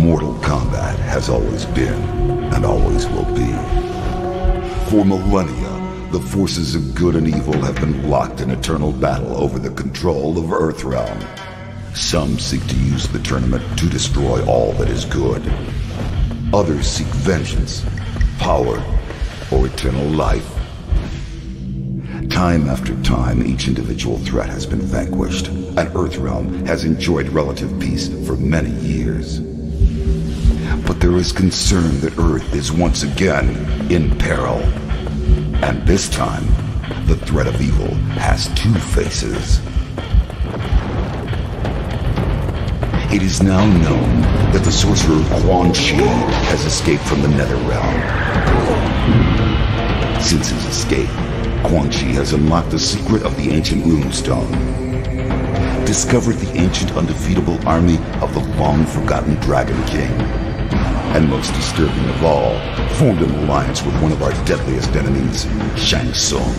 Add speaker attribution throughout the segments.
Speaker 1: Mortal Kombat has always been, and always will be. For millennia, the forces of good and evil have been locked in eternal battle over the control of Earthrealm. Some seek to use the tournament to destroy all that is good. Others seek vengeance, power, or eternal life. Time after time, each individual threat has been vanquished, and Earthrealm has enjoyed relative peace for many years. But there is concern that Earth is once again in peril. And this time, the threat of evil has two faces. It is now known that the sorcerer Quan Chi has escaped from the Netherrealm. Since his escape, Quan Chi has unlocked the secret of the ancient runestone, discovered the ancient undefeatable army of the long-forgotten Dragon King, and most disturbing of all, formed an alliance with one of our deadliest enemies, Shang Tsung.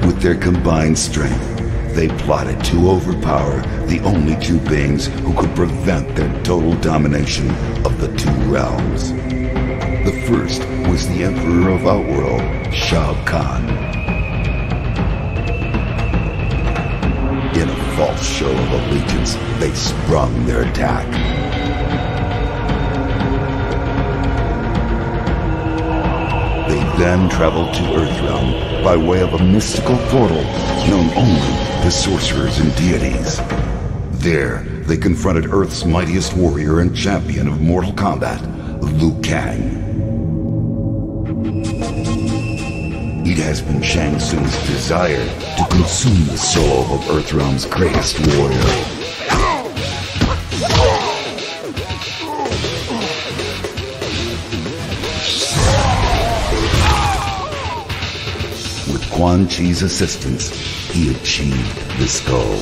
Speaker 1: With their combined strength, they plotted to overpower the only two beings who could prevent their total domination of the two realms. The first was the Emperor of Outworld, Shao Kahn. In a false show of allegiance, they sprung their attack. They then traveled to Earthrealm by way of a mystical portal known only to sorcerers and deities. There, they confronted Earth's mightiest warrior and champion of Mortal Kombat, Liu Kang. It has been Shang Tsung's desire to consume the soul of Earthrealm's greatest warrior. With Quan Chi's assistance, he achieved this goal.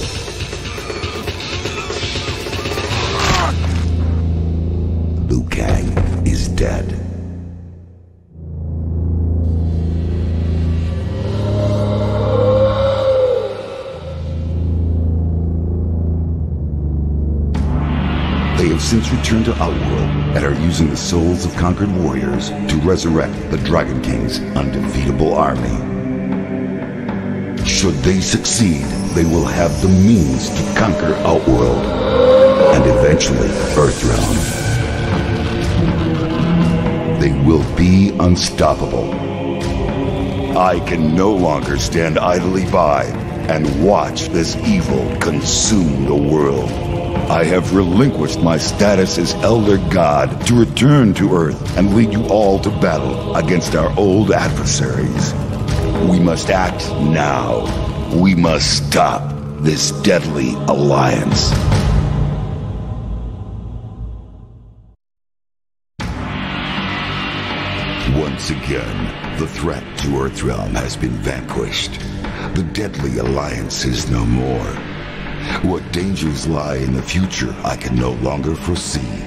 Speaker 1: Liu Kang is dead. They have since returned to Outworld and are using the souls of conquered warriors to resurrect the Dragon King's undefeatable army. Should they succeed, they will have the means to conquer Outworld and eventually Earthrealm. They will be unstoppable. I can no longer stand idly by and watch this evil consume the world. I have relinquished my status as Elder God to return to Earth and lead you all to battle against our old adversaries. We must act now. We must stop this deadly alliance. Once again, the threat to Earthrealm has been vanquished. The deadly alliance is no more. What dangers lie in the future I can no longer foresee.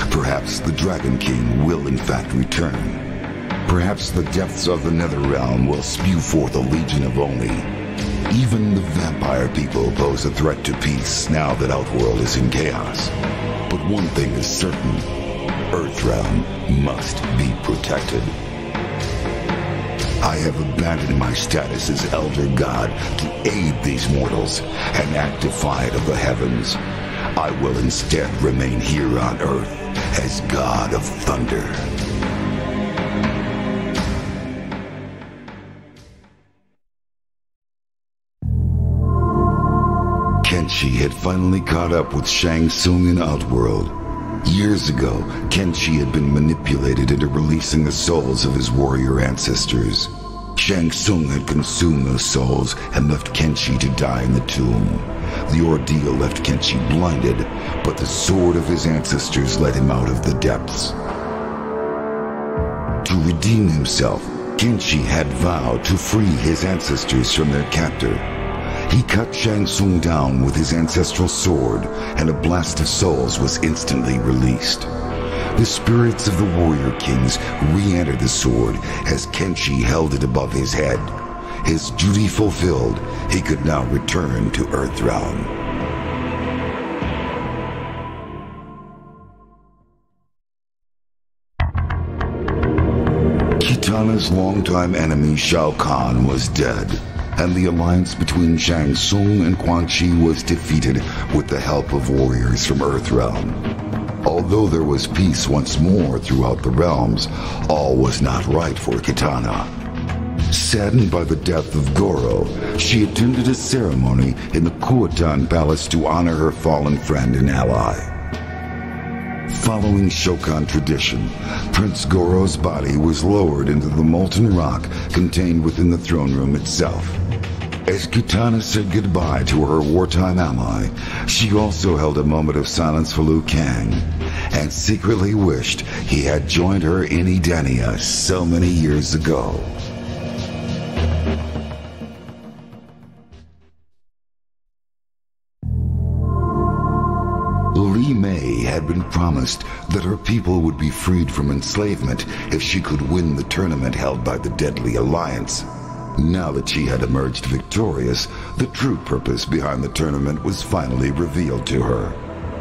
Speaker 1: Perhaps the Dragon King will in fact return. Perhaps the depths of the Netherrealm will spew forth a legion of Oni. Even the vampire people pose a threat to peace now that Outworld is in chaos. But one thing is certain. Earthrealm must be protected. I have abandoned my status as Elder God to aid these mortals and act defiant of the heavens. I will instead remain here on Earth as God of Thunder. Kenshi had finally caught up with Shang Tsung in Outworld. Years ago, Kenshi had been manipulated into releasing the souls of his warrior ancestors. Shang Tsung had consumed those souls and left Kenshi to die in the tomb. The ordeal left Kenshi blinded, but the sword of his ancestors led him out of the depths. To redeem himself, Kenshi had vowed to free his ancestors from their captor. He cut Shang Tsung down with his ancestral sword, and a blast of souls was instantly released. The spirits of the warrior kings re-entered the sword as Kenshi held it above his head. His duty fulfilled, he could now return to Earthrealm. Kitana's longtime enemy Shao Kahn was dead, and the alliance between Shang Tsung and Quan Chi was defeated with the help of warriors from Earthrealm. Although there was peace once more throughout the realms, all was not right for Kitana. Saddened by the death of Goro, she attended a ceremony in the Kuotan Palace to honor her fallen friend and ally. Following Shokan tradition, Prince Goro's body was lowered into the molten rock contained within the throne room itself. As Kitana said goodbye to her wartime ally, she also held a moment of silence for Liu Kang, and secretly wished he had joined her in Edenia so many years ago. Li Mei had been promised that her people would be freed from enslavement if she could win the tournament held by the Deadly Alliance. Now that she had emerged victorious, the true purpose behind the tournament was finally revealed to her.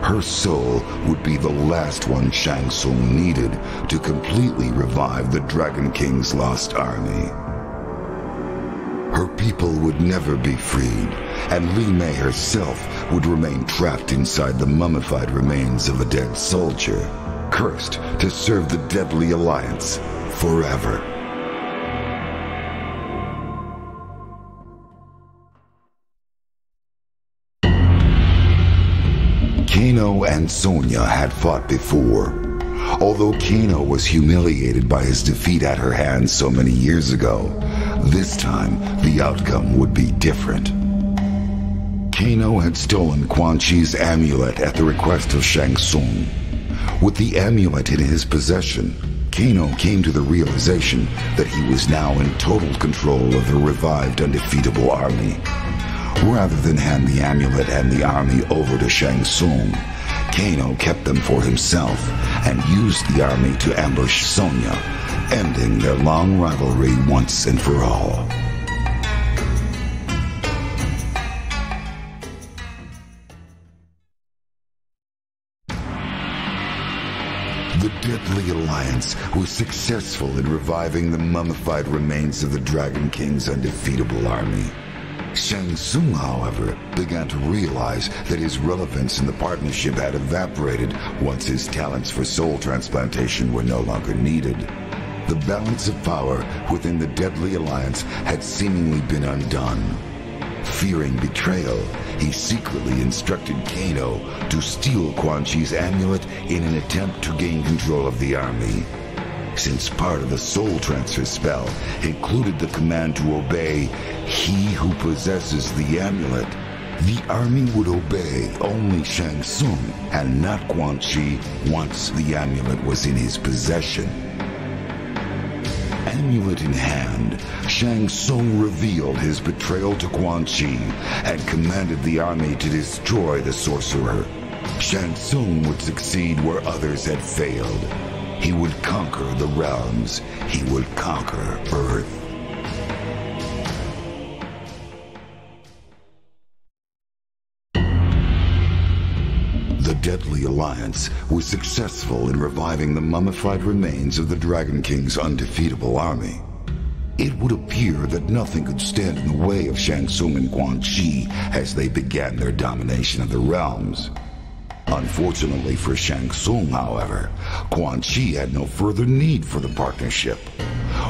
Speaker 1: Her soul would be the last one Shang Tsung needed to completely revive the Dragon King's lost army. Her people would never be freed, and Li Mei herself would remain trapped inside the mummified remains of a dead soldier, cursed to serve the Deadly Alliance forever. Kano and Sonya had fought before. Although Kano was humiliated by his defeat at her hands so many years ago, this time the outcome would be different. Kano had stolen Quan Chi's amulet at the request of Shang Tsung. With the amulet in his possession, Kano came to the realization that he was now in total control of the revived undefeatable army. Rather than hand the amulet and the army over to Shang Tsung, Kano kept them for himself and used the army to ambush Sonya, ending their long rivalry once and for all. The Deadly Alliance was successful in reviving the mummified remains of the Dragon King's undefeatable army. Shang Tsung, however, began to realize that his relevance in the partnership had evaporated once his talents for soul transplantation were no longer needed. The balance of power within the Deadly Alliance had seemingly been undone. Fearing betrayal, he secretly instructed Kano to steal Quan Chi's amulet in an attempt to gain control of the army. Since part of the soul transfer spell included the command to obey he who possesses the amulet, the army would obey only Shang Tsung and not Quan Chi once the amulet was in his possession. Amulet in hand, Shang Tsung revealed his betrayal to Quan Chi and commanded the army to destroy the sorcerer. Shang Tsung would succeed where others had failed. He would conquer the realms. He would conquer Earth. The Deadly Alliance was successful in reviving the mummified remains of the Dragon King's undefeatable army. It would appear that nothing could stand in the way of Shang Tsung and Quan Chi as they began their domination of the realms. Unfortunately for Shang Tsung, however, Quan Chi had no further need for the partnership.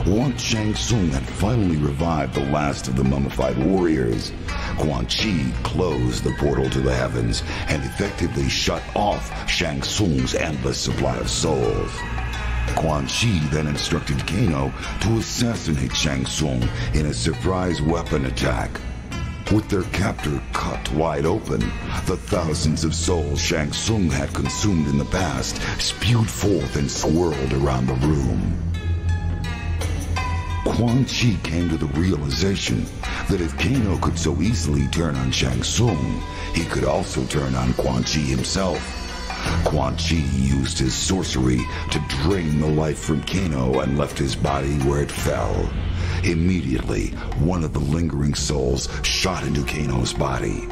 Speaker 1: Once Shang Tsung had finally revived the last of the mummified warriors, Quan Chi closed the portal to the heavens and effectively shut off Shang Tsung's endless supply of souls. Quan Chi then instructed Kano to assassinate Shang Tsung in a surprise weapon attack. With their captor cut wide open, the thousands of souls Shang Tsung had consumed in the past spewed forth and swirled around the room. Quan Chi came to the realization that if Kano could so easily turn on Shang Tsung, he could also turn on Quan Chi himself. Quan Chi used his sorcery to drain the life from Kano and left his body where it fell. Immediately, one of the lingering souls shot into Kano's body.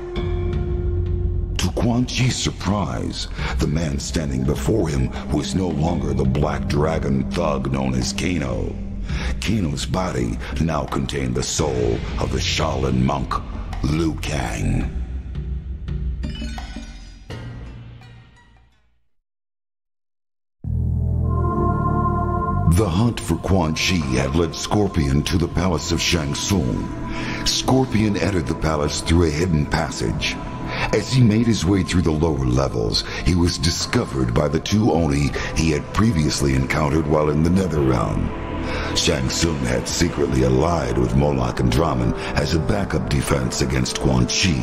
Speaker 1: To Quan Chi's surprise, the man standing before him was no longer the black dragon thug known as Kano. Kano's body now contained the soul of the Shaolin monk, Liu Kang. The hunt for Quan Chi had led Scorpion to the palace of Shang Tsung. Scorpion entered the palace through a hidden passage. As he made his way through the lower levels, he was discovered by the two Oni he had previously encountered while in the Netherrealm. Shang Tsung had secretly allied with Moloch and Drahmin as a backup defense against Quan Chi.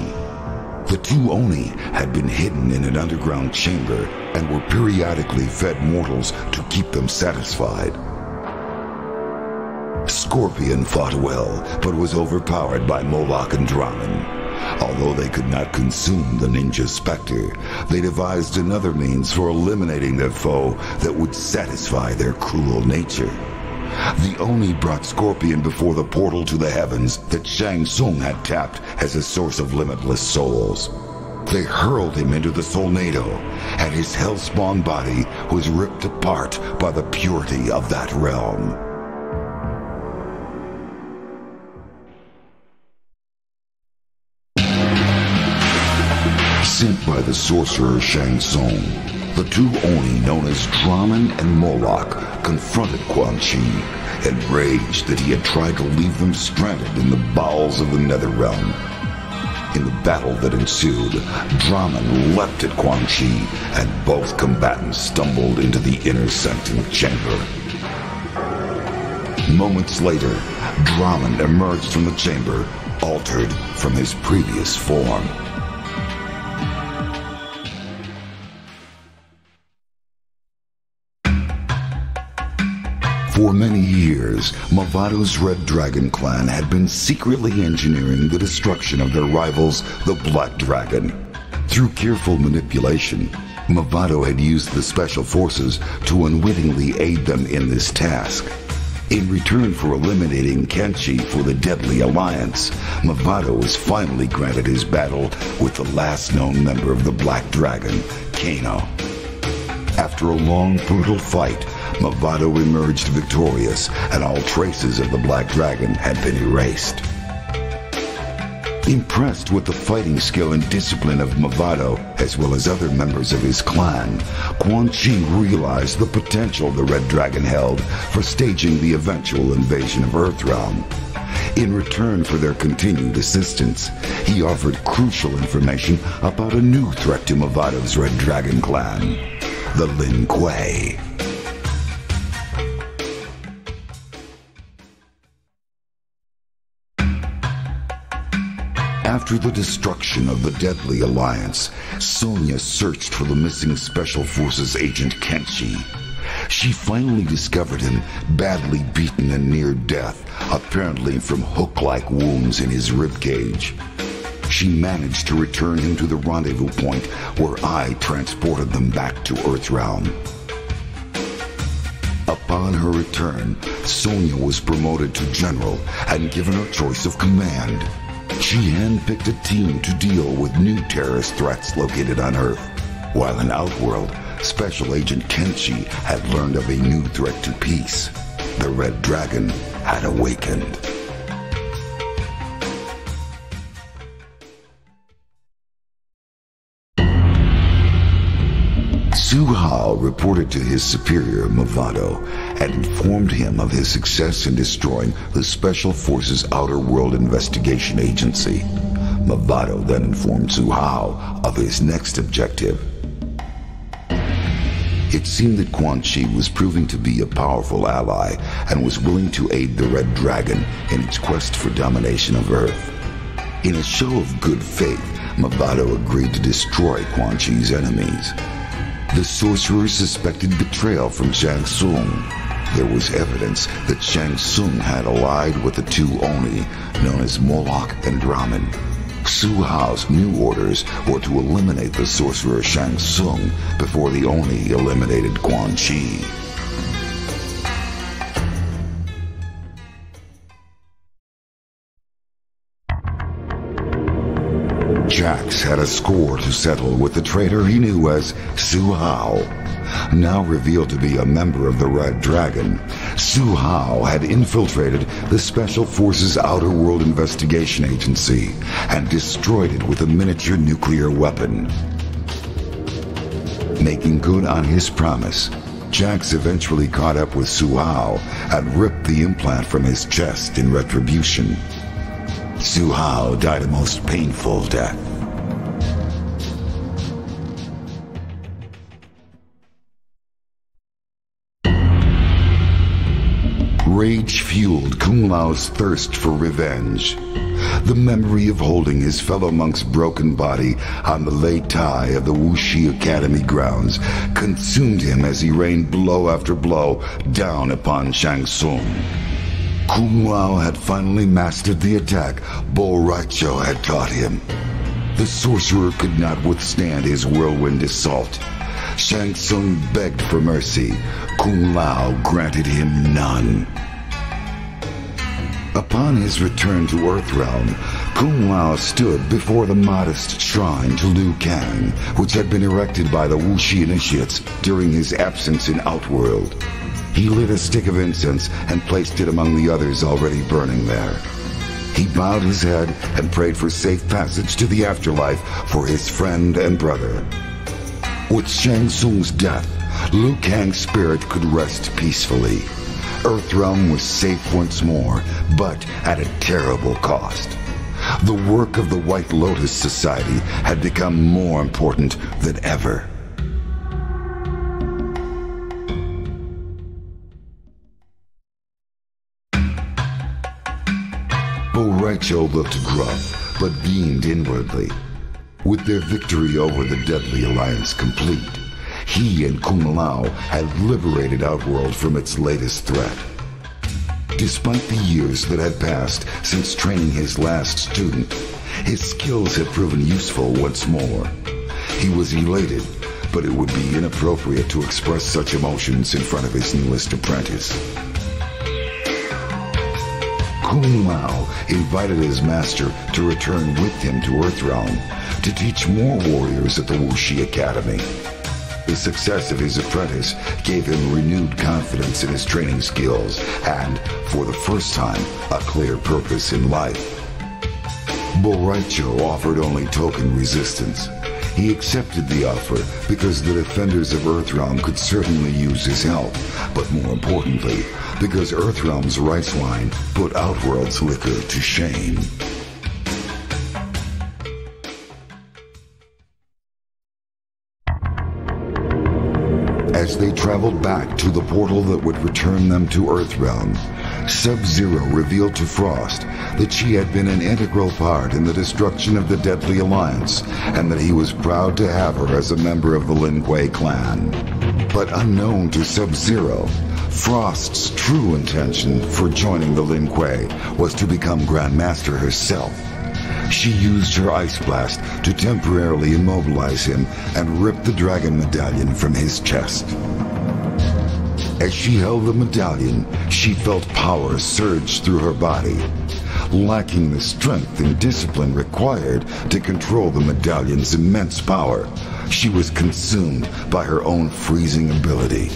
Speaker 1: The two Oni had been hidden in an underground chamber and were periodically fed mortals to keep them satisfied. Scorpion fought well, but was overpowered by Moloch and Drahmin. Although they could not consume the ninja specter, they devised another means for eliminating their foe that would satisfy their cruel nature. The Oni brought Scorpion before the portal to the heavens that Shang Tsung had tapped as a source of limitless souls. They hurled him into the Solnado, and his hellspawn body was ripped apart by the purity of that realm. Sent by the sorcerer Shang Tsung, the two Oni known as Drahmin and Moloch confronted Quan Chi, enraged that he had tried to leave them stranded in the bowels of the Netherrealm. In the battle that ensued, Drahmin leapt at Quan Chi, and both combatants stumbled into the inner sanctum chamber. Moments later, Drahmin emerged from the chamber, altered from his previous form. For many years, Mavado's Red Dragon clan had been secretly engineering the destruction of their rivals, the Black Dragon. Through careful manipulation, Mavado had used the Special Forces to unwittingly aid them in this task. In return for eliminating Kenshi for the Deadly Alliance, Mavado was finally granted his battle with the last known member of the Black Dragon, Kano. After a long, brutal fight, Mavado emerged victorious, and all traces of the Black Dragon had been erased. Impressed with the fighting skill and discipline of Mavado, as well as other members of his clan, Quan Chi realized the potential the Red Dragon held for staging the eventual invasion of Earthrealm. In return for their continued assistance, he offered crucial information about a new threat to Mavado's Red Dragon clan, the Lin Kuei. After the destruction of the Deadly Alliance, Sonya searched for the missing Special Forces agent Kenshi. She finally discovered him badly beaten and near death, apparently from hook-like wounds in his ribcage. She managed to return him to the rendezvous point where I transported them back to Earthrealm. Upon her return, Sonya was promoted to General and given a choice of command. She handpicked a team to deal with new terrorist threats located on Earth, while in Outworld, Special Agent Kenshi had learned of a new threat to peace. The Red Dragon had awakened. Hsu Hao reported to his superior, Mavado, and informed him of his success in destroying the Special Forces Outer World Investigation Agency. Mavado then informed Hsu Hao of his next objective. It seemed that Quan Chi was proving to be a powerful ally and was willing to aid the Red Dragon in its quest for domination of Earth. In a show of good faith, Mavado agreed to destroy Quan Chi's enemies. The sorcerer suspected betrayal from Shang Tsung. There was evidence that Shang Tsung had allied with the two Oni, known as Moloch and Drahmin. Hsu Hao's new orders were to eliminate the sorcerer Shang Tsung before the Oni eliminated Quan Chi. Jax had a score to settle with the traitor he knew as Hsu Hao. Now revealed to be a member of the Red Dragon, Hsu Hao had infiltrated the Special Forces Outer World Investigation Agency and destroyed it with a miniature nuclear weapon. Making good on his promise, Jax eventually caught up with Hsu Hao and ripped the implant from his chest in retribution. Hsu Hao died a most painful death. Rage fueled Kung Lao's thirst for revenge. The memory of holding his fellow monk's broken body on the Lei Tai of the Wuxi Academy grounds consumed him as he rained blow after blow down upon Shang Tsung. Kung Lao had finally mastered the attack Rai Cho had taught him. The sorcerer could not withstand his whirlwind assault. Shang Tsung begged for mercy. Kung Lao granted him none. Upon his return to Earthrealm, Kung Lao stood before the modest shrine to Liu Kang, which had been erected by the Wuxi initiates during his absence in Outworld. He lit a stick of incense and placed it among the others already burning there. He bowed his head and prayed for safe passage to the afterlife for his friend and brother. With Shang Tsung's death, Liu Kang's spirit could rest peacefully. Earthrealm was safe once more, but at a terrible cost. The work of the White Lotus Society had become more important than ever. Rai Cho looked gruff, but beamed inwardly. With their victory over the Deadly Alliance complete, he and Kung Lao had liberated Outworld from its latest threat. Despite the years that had passed since training his last student, his skills had proven useful once more. He was elated, but it would be inappropriate to express such emotions in front of his newest apprentice. Kung Lao invited his master to return with him to Earthrealm to teach more warriors at the Wuxi Academy. The success of his apprentice gave him renewed confidence in his training skills and, for the first time, a clear purpose in life. Rai Cho offered only token resistance. He accepted the offer because the defenders of Earthrealm could certainly use his help, but more importantly, because Earthrealm's rice wine put Outworld's liquor to shame. As they traveled back to the portal that would return them to Earthrealm, Sub-Zero revealed to Frost that she had been an integral part in the destruction of the Deadly Alliance, and that he was proud to have her as a member of the Lin Kuei clan. But unknown to Sub-Zero, Frost's true intention for joining the Lin Kuei was to become Grandmaster herself. She used her Ice Blast to temporarily immobilize him and rip the Dragon Medallion from his chest. As she held the medallion, she felt power surge through her body. Lacking the strength and discipline required to control the medallion's immense power, she was consumed by her own freezing ability.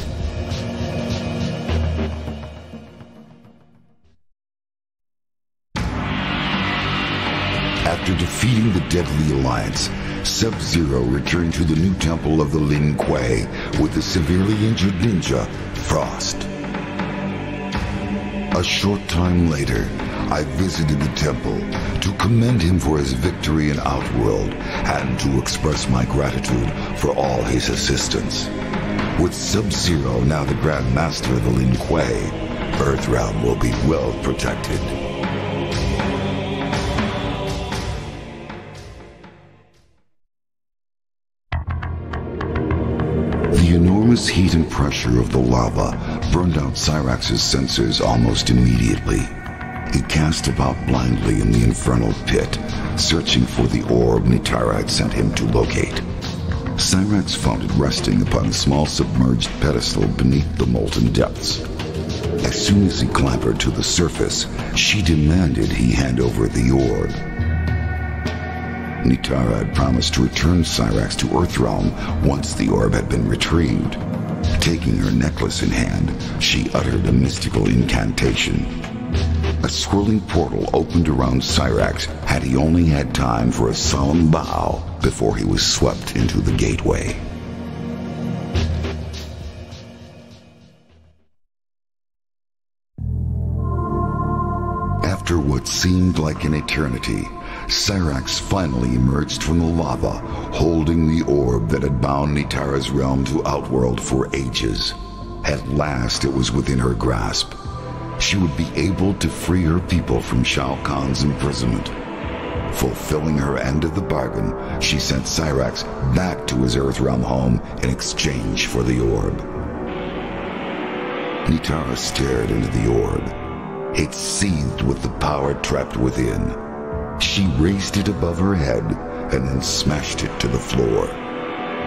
Speaker 1: After defeating the Deadly Alliance, Sub-Zero returned to the new temple of the Lin Kuei with the severely injured ninja, Frost. A short time later, I visited the temple to commend him for his victory in Outworld and to express my gratitude for all his assistance. With Sub-Zero now the Grand Master of the Lin Kuei, Earthrealm will be well protected. The enormous heat and pressure of the lava burned out Cyrax's sensors almost immediately. He cast about blindly in the infernal pit, searching for the orb Nitara had sent him to locate. Cyrax found it resting upon a small submerged pedestal beneath the molten depths. As soon as he clambered to the surface, she demanded he hand over the orb. Nitara had promised to return Cyrax to Earthrealm once the orb had been retrieved. Taking her necklace in hand, she uttered a mystical incantation. A swirling portal opened around Cyrax had he only had time for a solemn bow before he was swept into the gateway. After what seemed like an eternity, Cyrax finally emerged from the lava, holding the orb that had bound Nitara's realm to Outworld for ages. At last it was within her grasp. She would be able to free her people from Shao Kahn's imprisonment. Fulfilling her end of the bargain, she sent Cyrax back to his Earthrealm home in exchange for the orb. Nitara stared into the orb. It seethed with the power trapped within. She raised it above her head and then smashed it to the floor.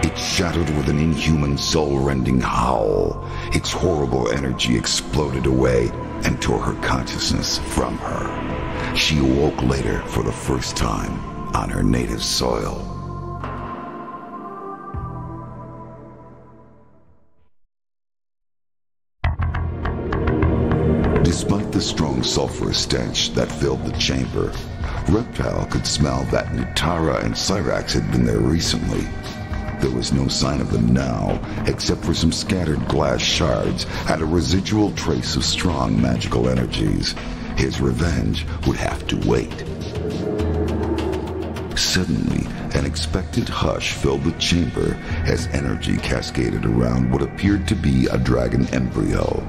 Speaker 1: It shattered with an inhuman, soul-rending howl. Its horrible energy exploded away and tore her consciousness from her. She awoke later for the first time on her native soil. Despite the strong sulfurous stench that filled the chamber, Reptile could smell that Nitara and Cyrax had been there recently. There was no sign of them now, except for some scattered glass shards and a residual trace of strong magical energies. His revenge would have to wait. Suddenly, an expectant hush filled the chamber as energy cascaded around what appeared to be a dragon embryo.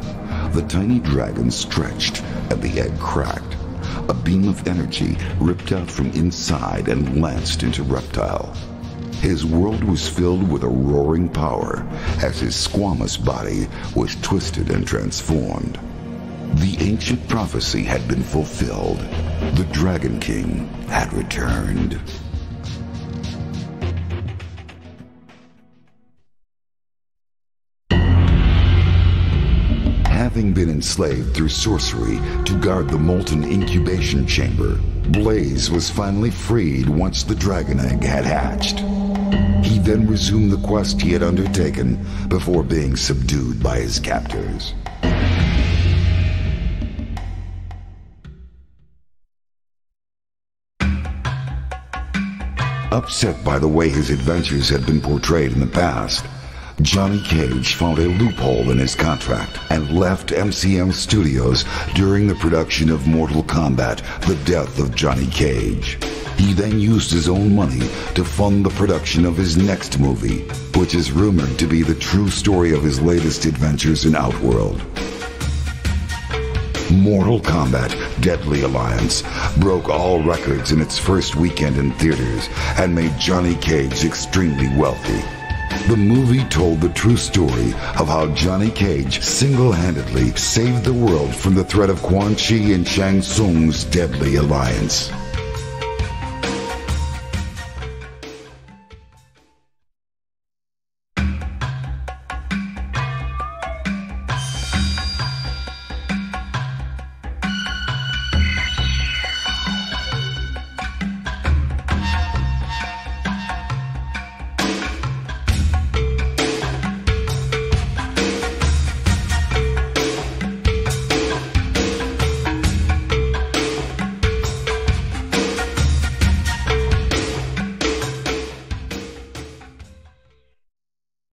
Speaker 1: The tiny dragon stretched and the egg cracked. A beam of energy ripped out from inside and lanced into Reptile. His world was filled with a roaring power as his squamous body was twisted and transformed. The ancient prophecy had been fulfilled. The Dragon King had returned. Having been enslaved through sorcery to guard the molten incubation chamber, Blaze was finally freed once the dragon egg had hatched. He then resumed the quest he had undertaken before being subdued by his captors. Upset by the way his adventures had been portrayed in the past, Johnny Cage found a loophole in his contract and left MCM Studios during the production of Mortal Kombat: The Death of Johnny Cage. He then used his own money to fund the production of his next movie, which is rumored to be the true story of his latest adventures in Outworld. Mortal Kombat: Deadly Alliance broke all records in its first weekend in theaters and made Johnny Cage extremely wealthy. The movie told the true story of how Johnny Cage single-handedly saved the world from the threat of Quan Chi and Shang Tsung's deadly alliance.